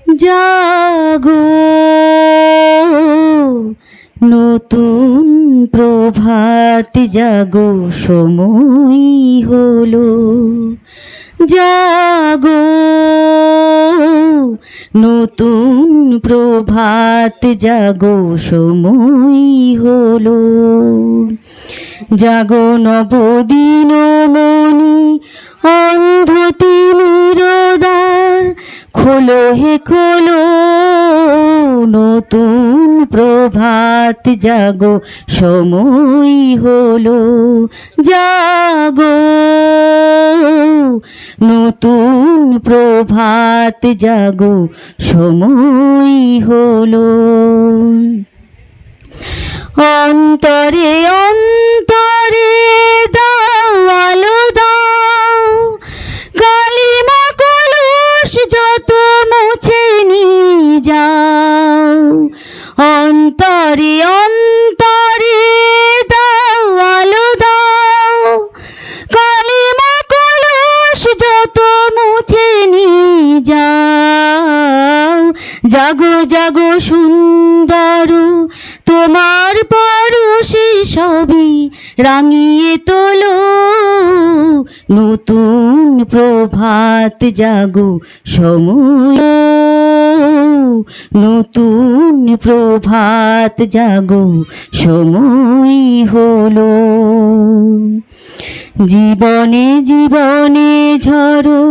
জাগো নতুন প্রভাত জাগো সময় হলো, জাগো নতুন প্রভাত জাগো সময় হলো। জাগো নবদিন মনি অন্ধ তিমির দ্বার, খোলো হে খোলো নতুন প্রভাত জাগো সময় হলো, জাগো নতুন প্রভাত জাগো সময় হলো। অন্তরে অন্তরে দাও আলো দাও, কালিমা কলুষ যত মুছে নিয়ে যাও। অন্তরে অন্তরে দাও আলো দাও, কালিমা কলুষ যত মুছে নিয়ে যাও। জাগো জাগো সুন্দর তোমার পরশে সবই রাঙিয়ে তোলো, নতুন প্রভাত জাগো সময়, নতুন প্রভাত জাগো সময় হলো। জীবনে জীবনে ঝরো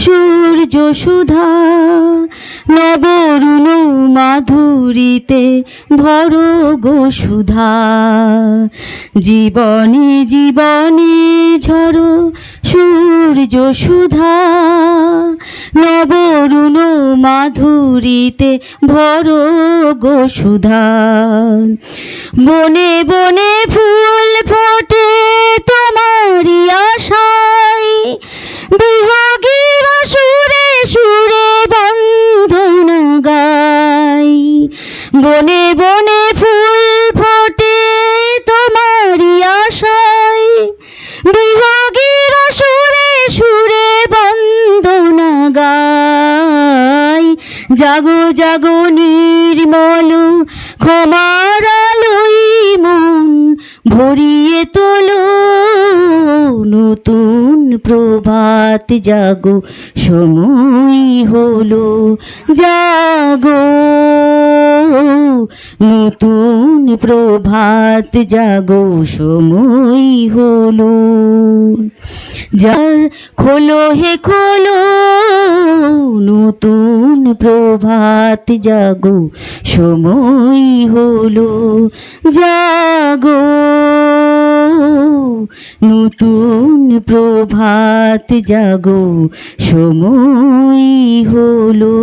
সূর্য সুধা, নবরুণ মাধুরীতে ভরো গো সুধা। জীবনে জীবনে ঝরো সূর্য সুধা, নবরুণ মাধুরীতে ভরো গো সুধা। বনে বনে ফুল ফোটে তোমারি আশায়, বিহগীরা সুরে সুরে বন্ধন গাই। বনে বনে ফুল ফোটে তোমারি আশায়, বিহগীরা সুরে সুরে বন্ধন গাই। জাগো জাগো নির্মল ক্ষমার আলোয় মন ভরিয়ে তোলো, নতুন প্রভাত জাগো সময় হলো, জাগো নতুন প্রভাত জাগো সময় হলো। যার খোলো হে খোলো নতুন প্রভাত জাগো সময় হলো, জাগো নতুন প্রভাত জাগো সময় হলো।